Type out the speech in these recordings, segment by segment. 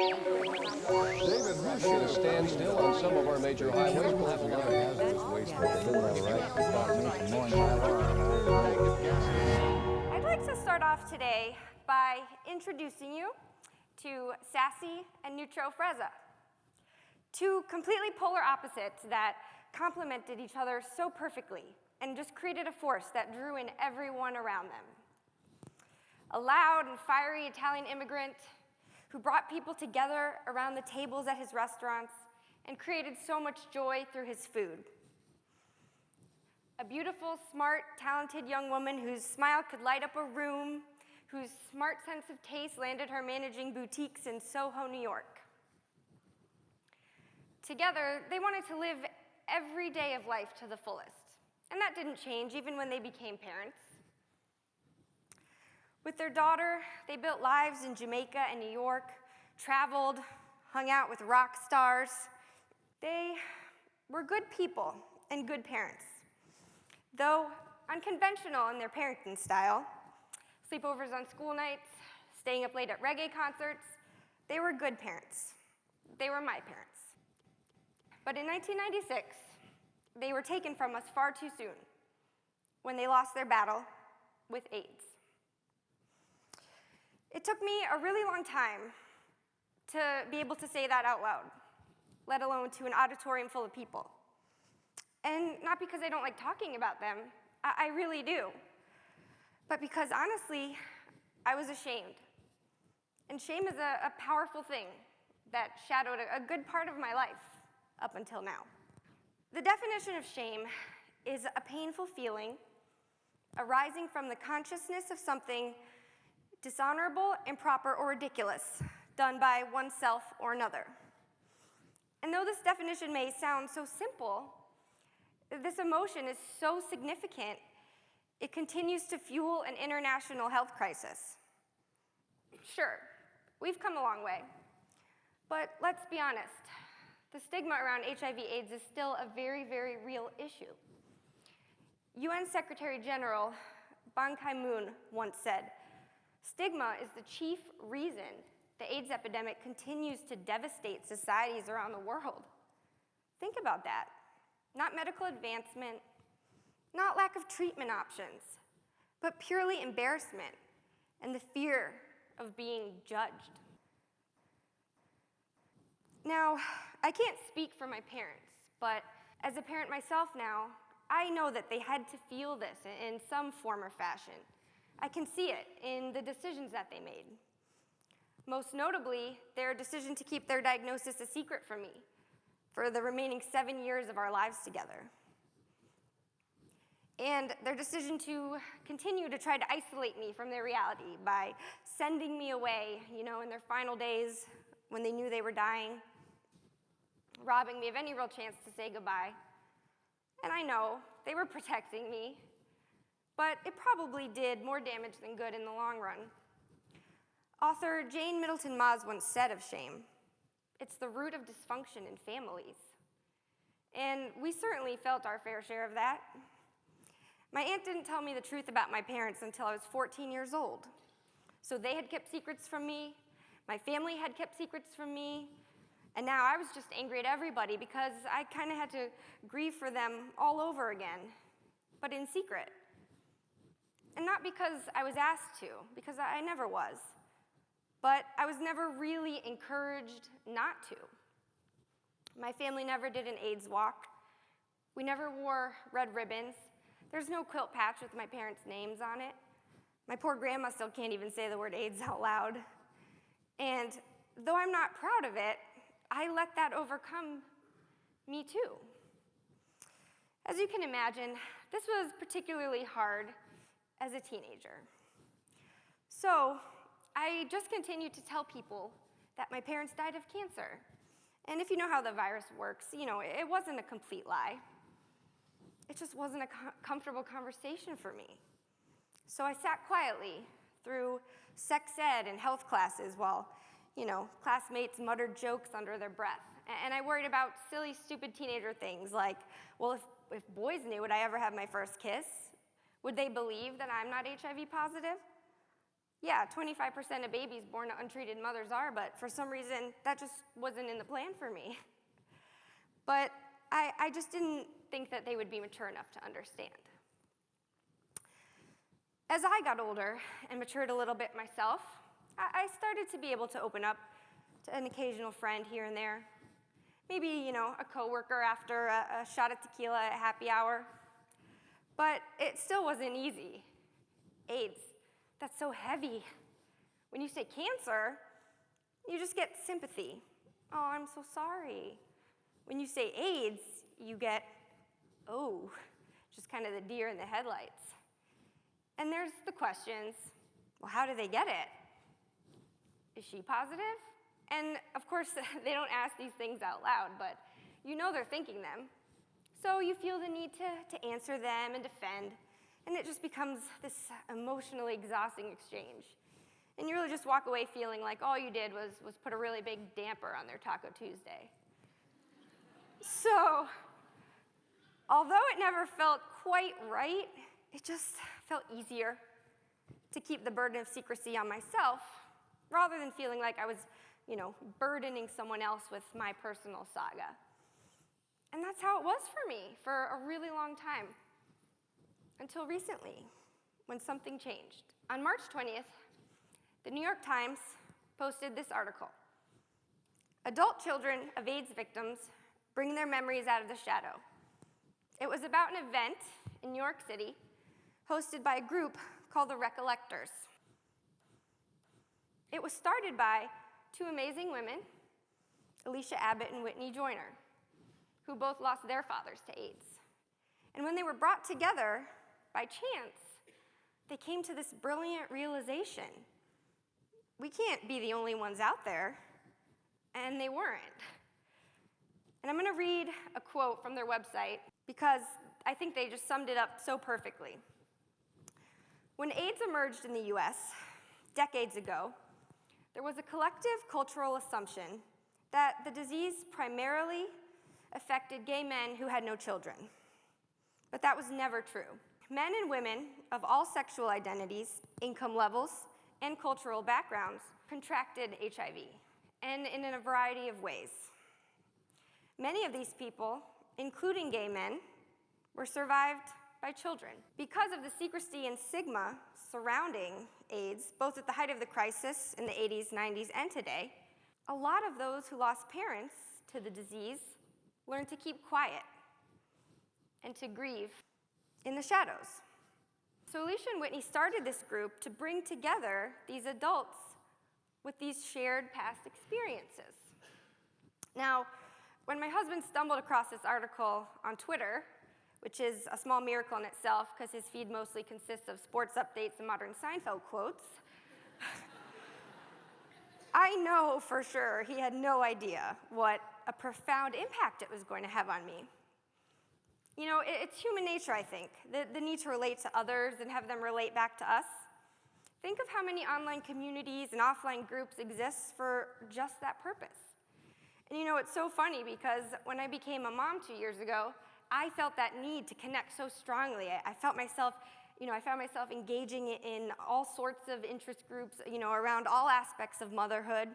David, we should stand still on some of our major highways. We'll have another hazardous waste. I'd like to start off today by introducing you to Sassy and Neutro Frezza, two completely polar opposites that complemented each other so perfectly and just created a force that drew in everyone around them. A loud and fiery Italian immigrant who brought people together around the tables at his restaurants and created so much joy through his food. A beautiful, smart, talented young woman whose smile could light up a room, whose smart sense of taste landed her managing boutiques in Soho, New York. Together, they wanted to live every day of life to the fullest, and that didn't change even when they became parents. With their daughter, they built lives in Jamaica and New York, traveled, hung out with rock stars. They were good people and good parents. Though unconventional in their parenting style, sleepovers on school nights, staying up late at reggae concerts, they were good parents. They were my parents. But in 1996, they were taken from us far too soon when they lost their battle with AIDS. It took me a really long time to be able to say that out loud, let alone to an auditorium full of people. And not because I don't like talking about them, I really do, but because honestly, I was ashamed. And shame is a powerful thing that shadowed a good part of my life up until now. The definition of shame is a painful feeling arising from the consciousness of something dishonorable, improper, or ridiculous done by oneself or another. And though this definition may sound so simple, this emotion is so significant, it continues to fuel an international health crisis. Sure, we've come a long way, but let's be honest, the stigma around HIV/AIDS is still a very, very real issue. UN Secretary General Ban Ki-moon once said, "Stigma is the chief reason the AIDS epidemic continues to devastate societies around the world." Think about that. Not medical advancement, not lack of treatment options, but purely embarrassment and the fear of being judged. Now, I can't speak for my parents, but as a parent myself now, I know that they had to feel this in some form or fashion. I can see it in the decisions that they made. Most notably, their decision to keep their diagnosis a secret from me for the remaining 7 years of our lives together. And their decision to continue to try to isolate me from their reality by sending me away, in their final days when they knew they were dying, robbing me of any real chance to say goodbye. And I know they were protecting me, but it probably did more damage than good in the long run. Author Jane Middleton Moss once said of shame, "It's the root of dysfunction in families." And we certainly felt our fair share of that. My aunt didn't tell me the truth about my parents until I was 14 years old. So they had kept secrets from me, my family had kept secrets from me, and now I was just angry at everybody because I kind of had to grieve for them all over again, but in secret. And not because I was asked to, because I never was, but I was never really encouraged not to. My family never did an AIDS walk. We never wore red ribbons. There's no quilt patch with my parents' names on it. My poor grandma still can't even say the word AIDS out loud. And though I'm not proud of it, I let that overcome me too. As you can imagine, this was particularly hard as a teenager. So I just continued to tell people that my parents died of cancer. And if you know how the virus works, it wasn't a complete lie. It just wasn't a comfortable conversation for me. So I sat quietly through sex ed and health classes while, classmates muttered jokes under their breath. And I worried about silly, stupid teenager things like, well, if boys knew, would I ever have my first kiss? Would they believe that I'm not HIV positive? Yeah, 25% of babies born to untreated mothers are, but for some reason, that just wasn't in the plan for me. But I just didn't think that they would be mature enough to understand. As I got older and matured a little bit myself, I started to be able to open up to an occasional friend here and there. Maybe, a coworker after a shot of tequila at happy hour. But it still wasn't easy. AIDS, that's so heavy. When you say cancer, you just get sympathy. Oh, I'm so sorry. When you say AIDS, you get, oh, just kind of the deer in the headlights. And there's the questions, well, how do they get it? Is she positive? And of course, they don't ask these things out loud, but they're thinking them. So you feel the need to answer them and defend, and it just becomes this emotionally exhausting exchange. And you really just walk away feeling like all you did was put a really big damper on their Taco Tuesday. So, although it never felt quite right, it just felt easier to keep the burden of secrecy on myself rather than feeling like I was, burdening someone else with my personal saga. And that's how it was for me for a really long time, until recently, when something changed. On March 20th, the New York Times posted this article. Adult children of AIDS victims bring their memories out of the shadow. It was about an event in New York City hosted by a group called the Recollectors. It was started by two amazing women, Alicia Abbott and Whitney Joyner, who both lost their fathers to AIDS. And when they were brought together by chance, they came to this brilliant realization. We can't be the only ones out there. And they weren't. And I'm going to read a quote from their website because I think they just summed it up so perfectly. When AIDS emerged in the US decades ago, there was a collective cultural assumption that the disease primarily affected gay men who had no children. But that was never true. Men and women of all sexual identities, income levels, and cultural backgrounds contracted HIV, and in a variety of ways. Many of these people, including gay men, were survived by children. Because of the secrecy and stigma surrounding AIDS, both at the height of the crisis in the 80s, 90s, and today, a lot of those who lost parents to the disease learned to keep quiet and to grieve in the shadows. So Alicia and Whitney started this group to bring together these adults with these shared past experiences. Now, when my husband stumbled across this article on Twitter, which is a small miracle in itself because his feed mostly consists of sports updates and modern Seinfeld quotes, I know for sure he had no idea what a profound impact it was going to have on me. It's human nature, I think, the need to relate to others and have them relate back to us. Think of how many online communities and offline groups exist for just that purpose. And it's so funny because when I became a mom 2 years ago, I felt that need to connect so strongly. I felt myself, I found myself engaging in all sorts of interest groups, around all aspects of motherhood,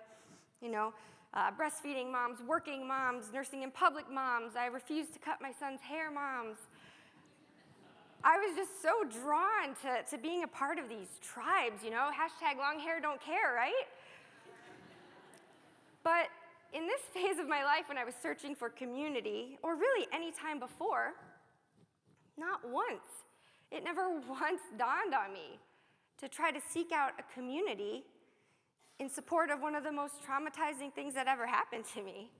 breastfeeding moms, working moms, nursing in public moms, I refused to cut my son's hair moms. I was just so drawn to being a part of these tribes, hashtag long hair don't care, right? But in this phase of my life when I was searching for community, or really any time before, not once, it never once dawned on me to try to seek out a community in support of one of the most traumatizing things that ever happened to me,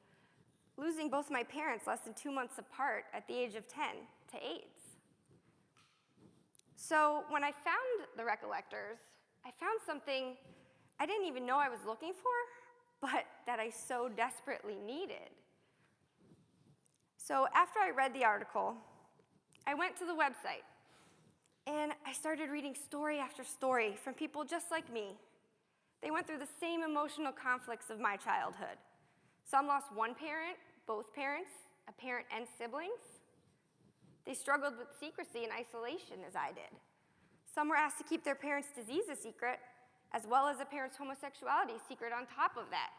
losing both my parents less than 2 months apart at the age of 10 to AIDS. So when I found the Recollectors, I found something I didn't even know I was looking for, but that I so desperately needed. So after I read the article, I went to the website, and I started reading story after story from people just like me. They went through the same emotional conflicts of my childhood. Some lost one parent, both parents, a parent and siblings. They struggled with secrecy and isolation as I did. Some were asked to keep their parents' disease a secret, as well as a parent's homosexuality secret on top of that.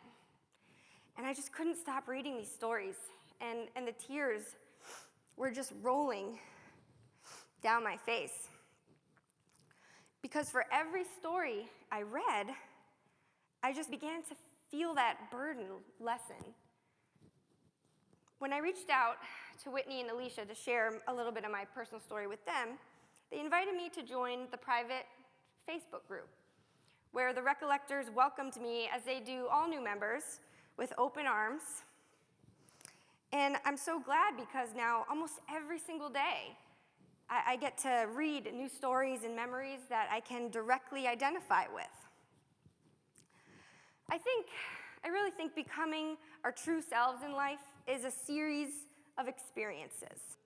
And I just couldn't stop reading these stories, and the tears were just rolling down my face. Because for every story I read, I just began to feel that burden lessen. When I reached out to Whitney and Alicia to share a little bit of my personal story with them, they invited me to join the private Facebook group, where the Recollectors welcomed me, as they do all new members, with open arms. And I'm so glad, because now almost every single day I get to read new stories and memories that I can directly identify with. I really think becoming our true selves in life is a series of experiences.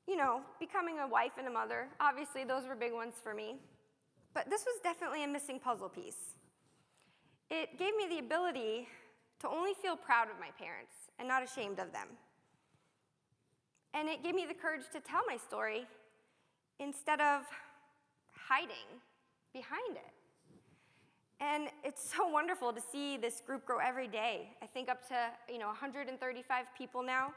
You know, becoming a wife and a mother, obviously those were big ones for me. But this was definitely a missing puzzle piece. It gave me the ability to only feel proud of my parents and not ashamed of them. And it gave me the courage to tell my story instead of hiding behind it. And it's so wonderful to see this group grow every day. I think up to 135 people now,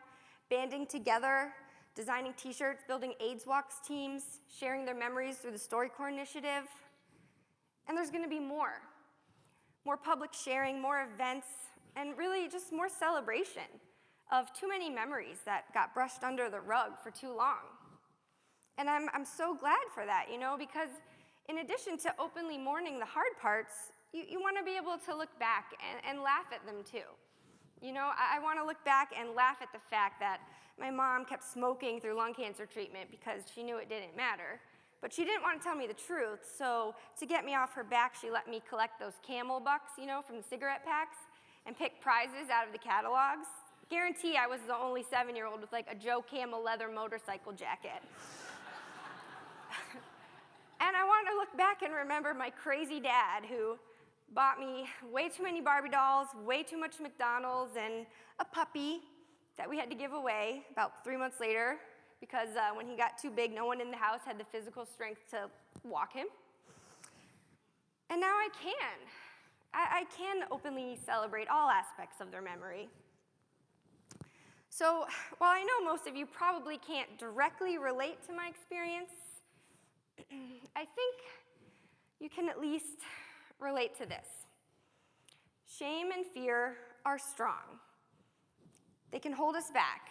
banding together, designing t-shirts, building AIDS Walks teams, sharing their memories through the StoryCorps initiative. And there's going to be more public sharing, more events, and really just more celebration of too many memories that got brushed under the rug for too long. And I'm so glad for that, because in addition to openly mourning the hard parts, you want to be able to look back and laugh at them too. I want to look back and laugh at the fact that my mom kept smoking through lung cancer treatment because she knew it didn't matter. But she didn't want to tell me the truth, so to get me off her back, she let me collect those Camel bucks, from the cigarette packs, and pick prizes out of the catalogs. Guarantee I was the only 7-year-old with like a Joe Camel leather motorcycle jacket. And I want to look back and remember my crazy dad, who bought me way too many Barbie dolls, way too much McDonald's, and a puppy that we had to give away about 3 months later, because when he got too big, no one in the house had the physical strength to walk him. And now I can. I can openly celebrate all aspects of their memory. So while I know most of you probably can't directly relate to my experience, I think you can at least relate to this. Shame and fear are strong. They can hold us back.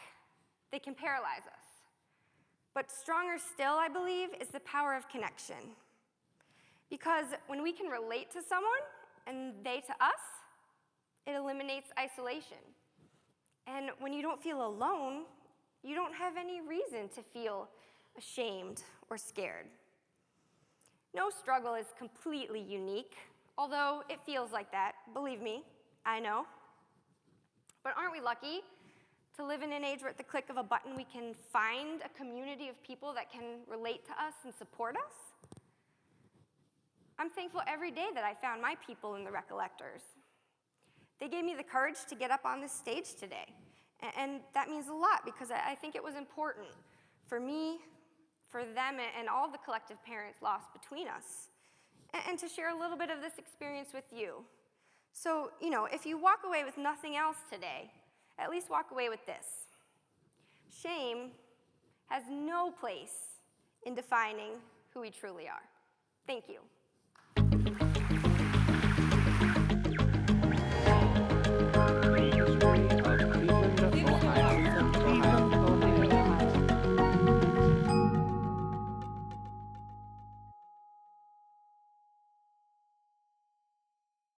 They can paralyze us. But stronger still, I believe, is the power of connection. Because when we can relate to someone and they to us, it eliminates isolation. And when you don't feel alone, you don't have any reason to feel ashamed or scared. No struggle is completely unique, although it feels like that. Believe me, I know. But aren't we lucky to live in an age where at the click of a button we can find a community of people that can relate to us and support us? I'm thankful every day that I found my people in the Recollectors. They gave me the courage to get up on this stage today. And that means a lot, because I think it was important for me, for them, and all the collective parents lost between us, and to share a little bit of this experience with you. So, if you walk away with nothing else today, at least walk away with this. Shame has no place in defining who we truly are. Thank you.